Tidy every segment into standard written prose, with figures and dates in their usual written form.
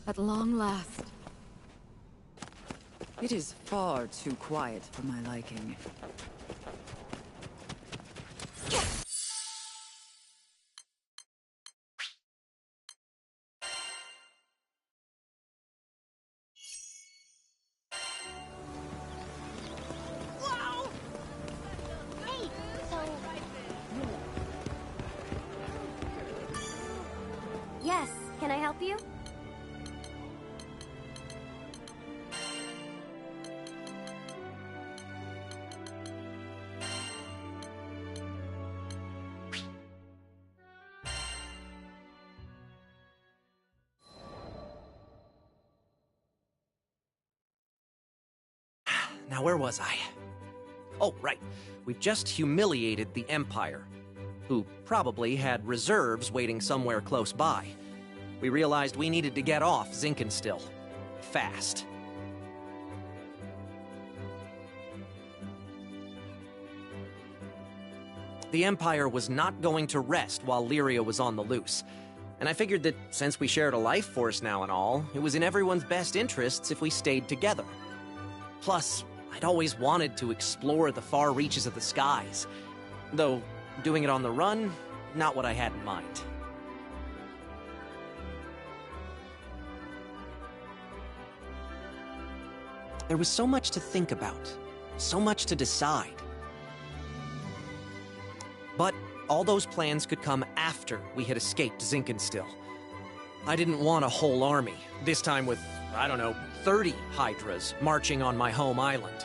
At long last. It is far too quiet for my liking. Yes, can I help you? Now, where was I? Oh, right. We've just humiliated the Empire, who probably had reserves waiting somewhere close by. We realized we needed to get off Zinkenstill. Fast. The Empire was not going to rest while Lyria was on the loose. And I figured that since we shared a life force now and all, it was in everyone's best interests if we stayed together. Plus, I'd always wanted to explore the far reaches of the skies. Though, doing it on the run, not what I had in mind. There was so much to think about, so much to decide. But all those plans could come after we had escaped Zinkenstill. I didn't want a whole army, this time with, I don't know, 30 Hydras marching on my home island.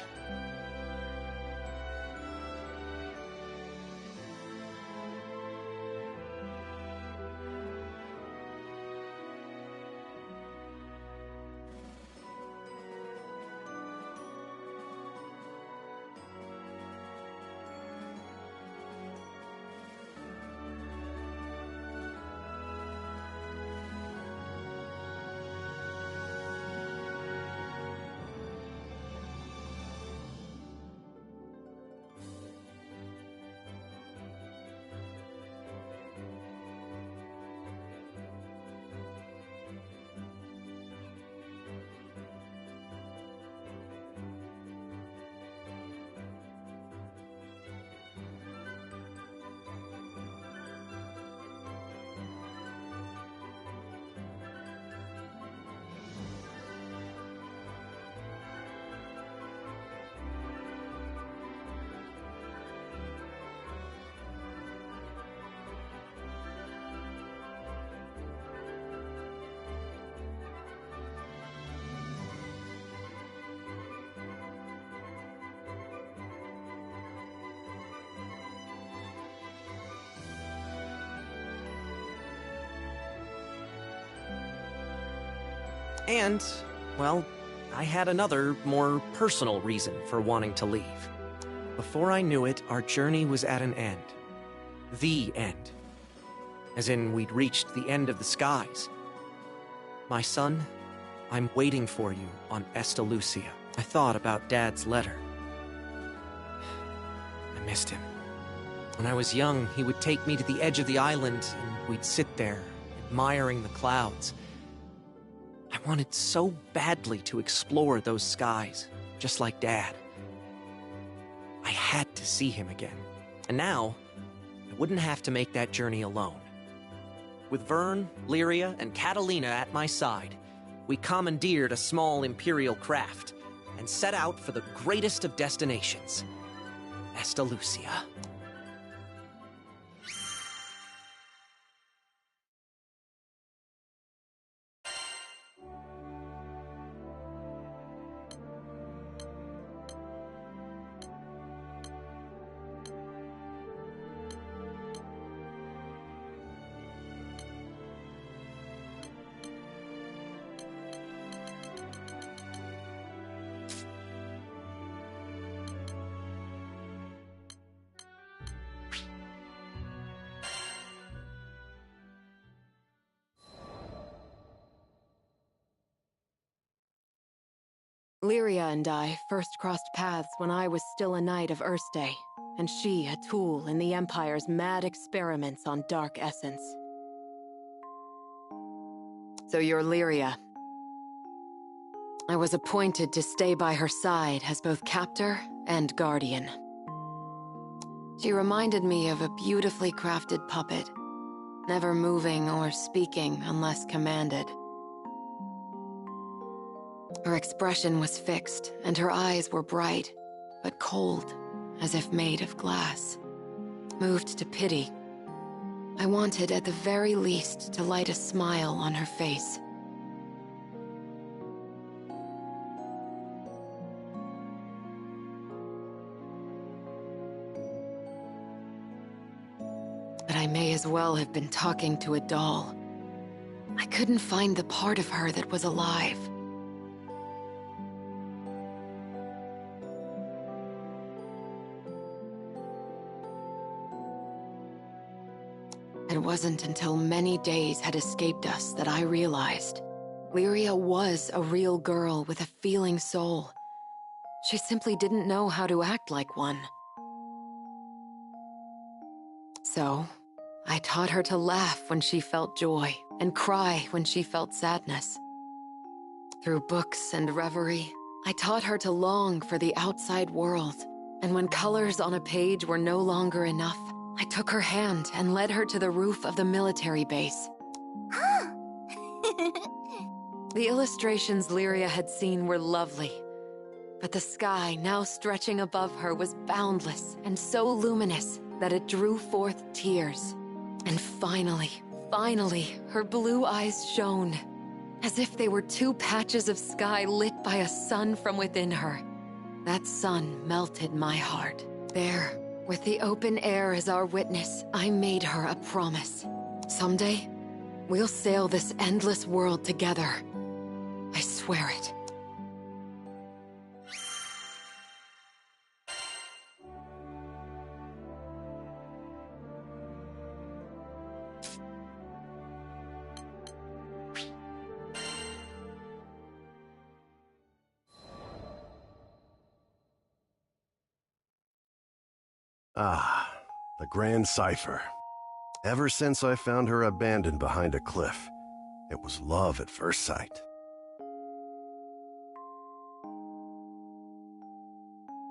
And, well, I had another, more personal reason for wanting to leave. Before I knew it, our journey was at an end. The end. As in, we'd reached the end of the skies. My son, I'm waiting for you on Estalucia. I thought about Dad's letter. I missed him. When I was young, he would take me to the edge of the island, and we'd sit there, admiring the clouds. I wanted so badly to explore those skies, just like Dad. I had to see him again. And now, I wouldn't have to make that journey alone. With Vern, Lyria, and Catalina at my side, we commandeered a small Imperial craft and set out for the greatest of destinations, Estalucia. Lyria and I first crossed paths when I was still a knight of Erste, and she a tool in the Empire's mad experiments on dark essence. So you're Lyria. I was appointed to stay by her side as both captor and guardian. She reminded me of a beautifully crafted puppet, never moving or speaking unless commanded. Her expression was fixed, and her eyes were bright, but cold, as if made of glass. Moved to pity, I wanted at the very least to light a smile on her face. But I may as well have been talking to a doll. I couldn't find the part of her that was alive. It wasn't until many days had escaped us that I realized Lyria was a real girl with a feeling soul. She simply didn't know how to act like one. So, I taught her to laugh when she felt joy and cry when she felt sadness. Through books and reverie, I taught her to long for the outside world, and when colors on a page were no longer enough, I took her hand and led her to the roof of the military base. The illustrations Lyria had seen were lovely, but the sky now stretching above her was boundless and so luminous that it drew forth tears. And finally, her blue eyes shone, as if they were two patches of sky lit by a sun from within her. That sun melted my heart. There, with the open air as our witness, I made her a promise. Someday, we'll sail this endless world together. I swear it. Ah, the Grand Cipher. Ever since I found her abandoned behind a cliff, it was love at first sight.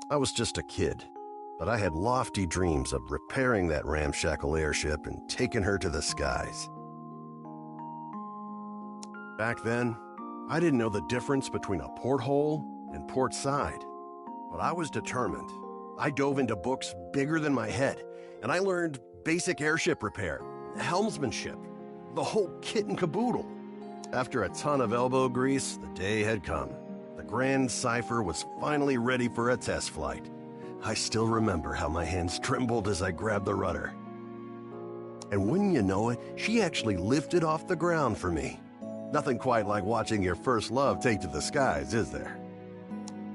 I was just a kid, but I had lofty dreams of repairing that ramshackle airship and taking her to the skies. Back then, I didn't know the difference between a porthole and port side, but I was determined. I dove into books bigger than my head, and I learned basic airship repair, helmsmanship, the whole kit and caboodle. After a ton of elbow grease, the day had come. The Grand Cipher was finally ready for a test flight. I still remember how my hands trembled as I grabbed the rudder. And wouldn't you know it, she actually lifted off the ground for me. Nothing quite like watching your first love take to the skies, is there?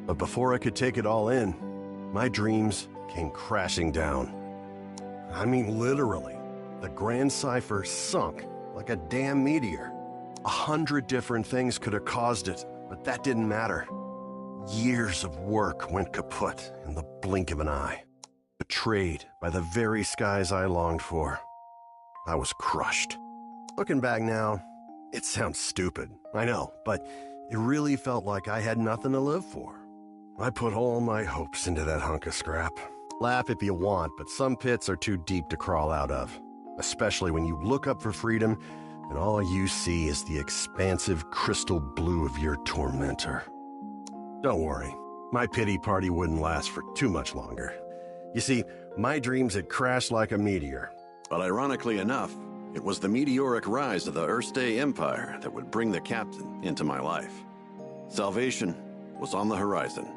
But before I could take it all in, my dreams came crashing down. I mean, literally. The Grand Cipher sunk like a damn meteor. 100 different things could have caused it, but that didn't matter. Years of work went kaput in the blink of an eye. Betrayed by the very skies I longed for. I was crushed. Looking back now, it sounds stupid, I know, but it really felt like I had nothing to live for. I put all my hopes into that hunk of scrap. Laugh if you want, but some pits are too deep to crawl out of, especially when you look up for freedom and all you see is the expansive crystal blue of your tormentor. Don't worry, my pity party wouldn't last for too much longer. You see, my dreams had crashed like a meteor. But ironically enough, it was the meteoric rise of the Erste Empire that would bring the captain into my life. Salvation was on the horizon.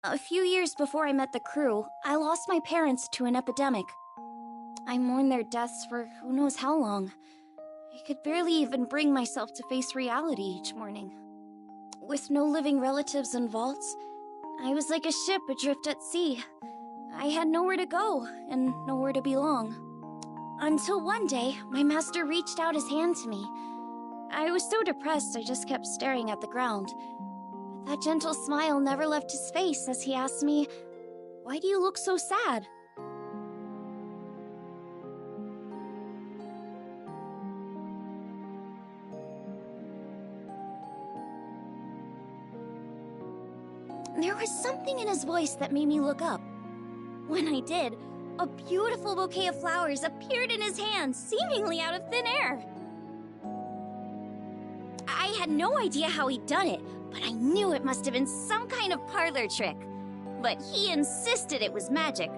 A few years before I met the crew, I lost my parents to an epidemic. I mourned their deaths for who knows how long. I could barely even bring myself to face reality each morning. With no living relatives in vaults, I was like a ship adrift at sea. I had nowhere to go, and nowhere to belong. Until one day, my master reached out his hand to me. I was so depressed I just kept staring at the ground. But that gentle smile never left his face as he asked me, "Why do you look so sad?" There was something in his voice that made me look up. When I did, a beautiful bouquet of flowers appeared in his hands, seemingly out of thin air. I had no idea how he'd done it, but I knew it must have been some kind of parlor trick. But he insisted it was magic.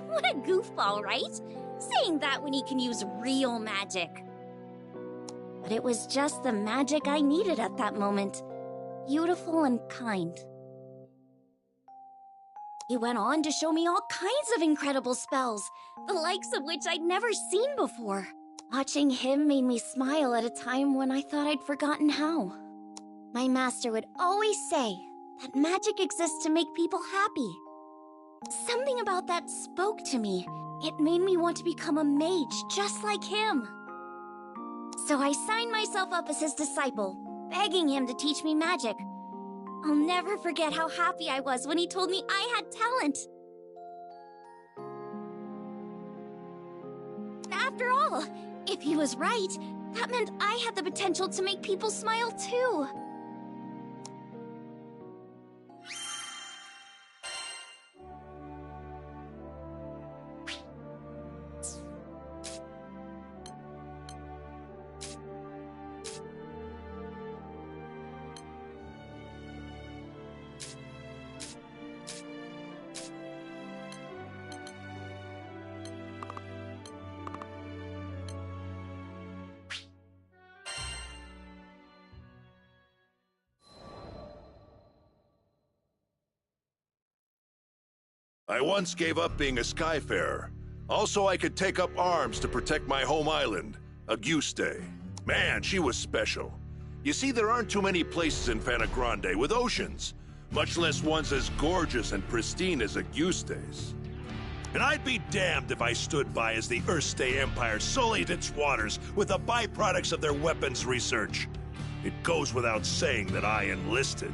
What a goofball, right? Saying that when he can use real magic. But it was just the magic I needed at that moment. Beautiful and kind. He went on to show me all kinds of incredible spells, the likes of which I'd never seen before. Watching him made me smile at a time when I thought I'd forgotten how. My master would always say that magic exists to make people happy. Something about that spoke to me. It made me want to become a mage just like him. So I signed myself up as his disciple, begging him to teach me magic. I'll never forget how happy I was when he told me I had talent. After all, if he was right, that meant I had the potential to make people smile too. I once gave up being a skyfarer. Also, I could take up arms to protect my home island, Auguste. Man, she was special. You see, there aren't too many places in Fana Grande with oceans, much less ones as gorgeous and pristine as Auguste's. And I'd be damned if I stood by as the Erste Empire sullied its waters with the byproducts of their weapons research. It goes without saying that I enlisted.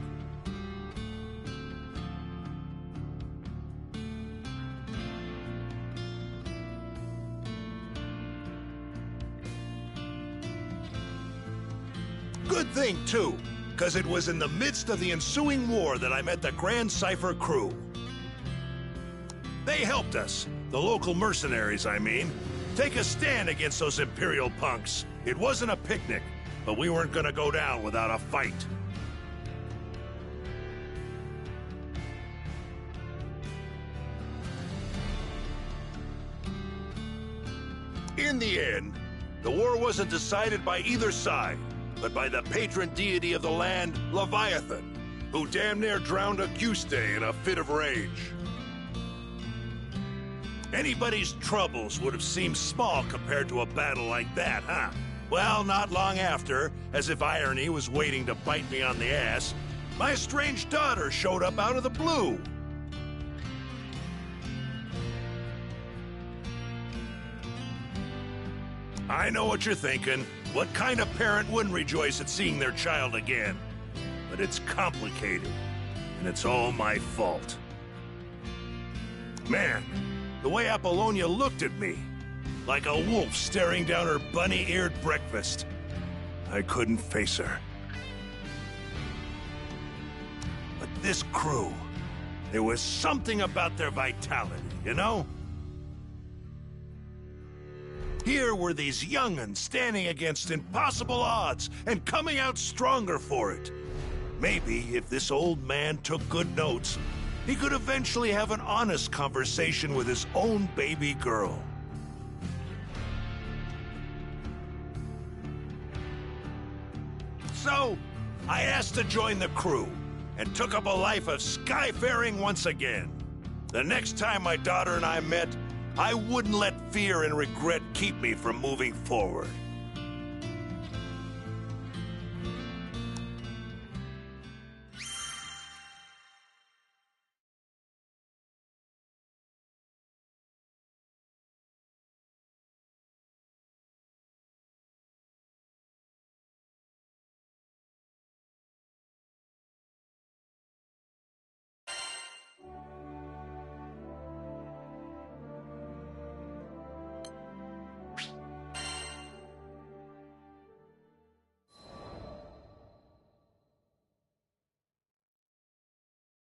Good thing, too, because it was in the midst of the ensuing war that I met the Grand Cipher crew. They helped us, the local mercenaries, I mean, take a stand against those Imperial punks. It wasn't a picnic, but we weren't gonna go down without a fight. In the end, the war wasn't decided by either side, but by the patron deity of the land, Leviathan, who damn near drowned Auguste in a fit of rage. Anybody's troubles would have seemed small compared to a battle like that, huh? Well, not long after, as if irony was waiting to bite me on the ass, my estranged daughter showed up out of the blue. I know what you're thinking. What kind of parent wouldn't rejoice at seeing their child again? But it's complicated, and it's all my fault. Man, the way Apollonia looked at me, like a wolf staring down her bunny-eared breakfast. I couldn't face her. But this crew, there was something about their vitality, you know? Here were these young'uns standing against impossible odds and coming out stronger for it. Maybe if this old man took good notes, he could eventually have an honest conversation with his own baby girl. So, I asked to join the crew and took up a life of skyfaring once again. The next time my daughter and I met, I wouldn't let fear and regret keep me from moving forward.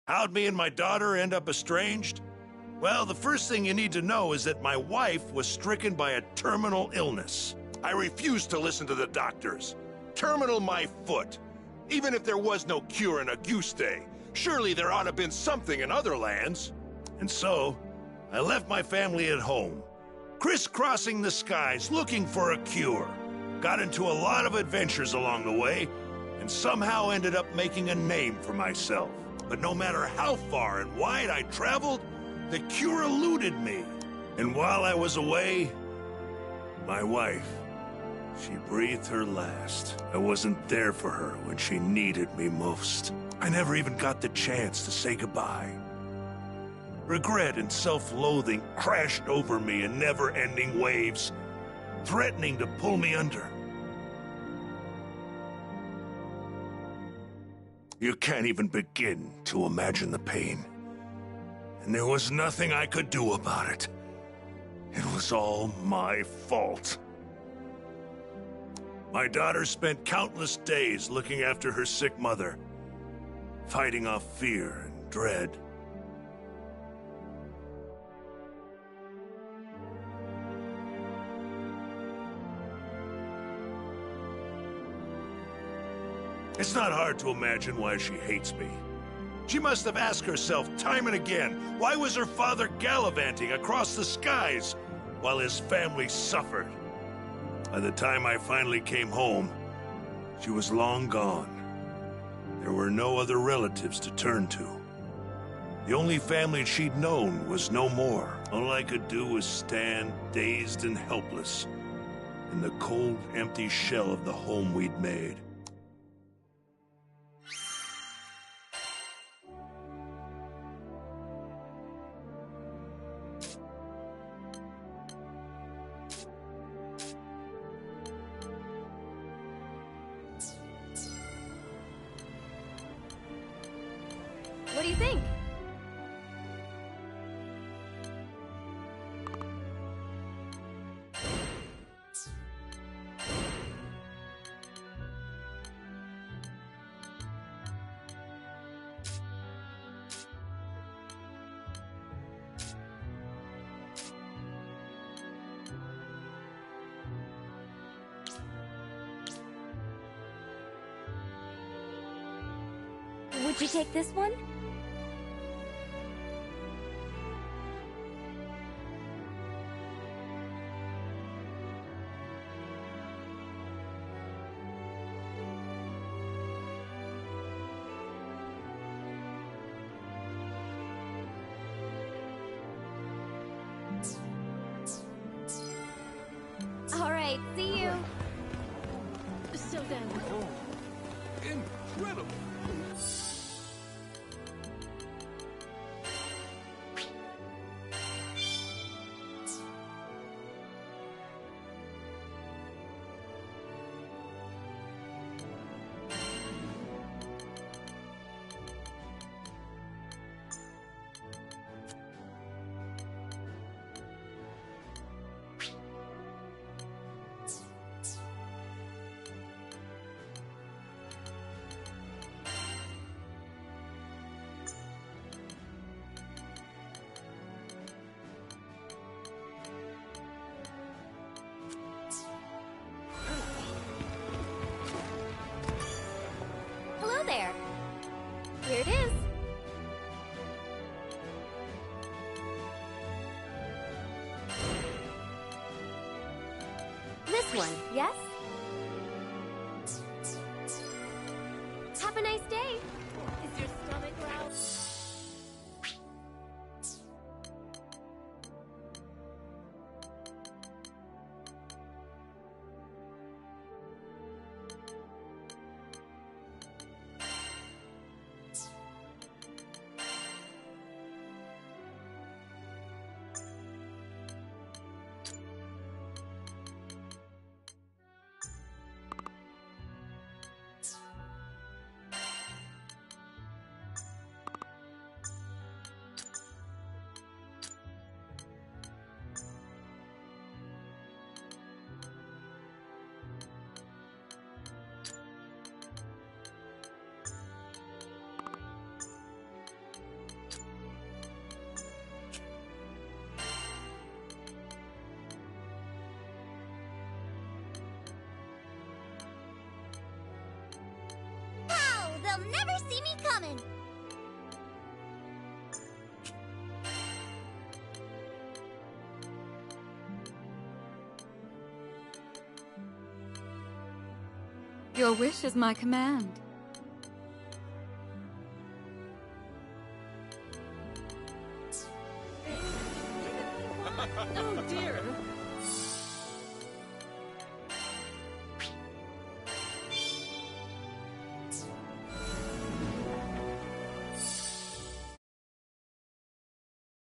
How'd me and my daughter end up estranged? Well, the first thing you need to know is that my wife was stricken by a terminal illness. I refused to listen to the doctors. Terminal my foot. Even if there was no cure in Auguste, surely there ought to have been something in other lands. And so, I left my family at home, crisscrossing the skies looking for a cure. Got into a lot of adventures along the way, and somehow ended up making a name for myself. But no matter how far and wide I traveled, the cure eluded me. And while I was away, my wife, she breathed her last. I wasn't there for her when she needed me most. I never even got the chance to say goodbye. Regret and self-loathing crashed over me in never-ending waves, threatening to pull me under. You can't even begin to imagine the pain. And there was nothing I could do about it. It was all my fault. My daughter spent countless days looking after her sick mother, fighting off fear and dread. It's not hard to imagine why she hates me. She must have asked herself time and again, why was her father gallivanting across the skies while his family suffered? By the time I finally came home, she was long gone. There were no other relatives to turn to. The only family she'd known was no more. All I could do was stand, dazed and helpless, in the cold, empty shell of the home we'd made. What do you think? Would you take this one? All right, see you. So then. Oh, incredible! Hello there. Here it is. This one, yes? Have a nice day. Is your stomach growling? They'll never see me coming. Your wish is my command. Oh dear.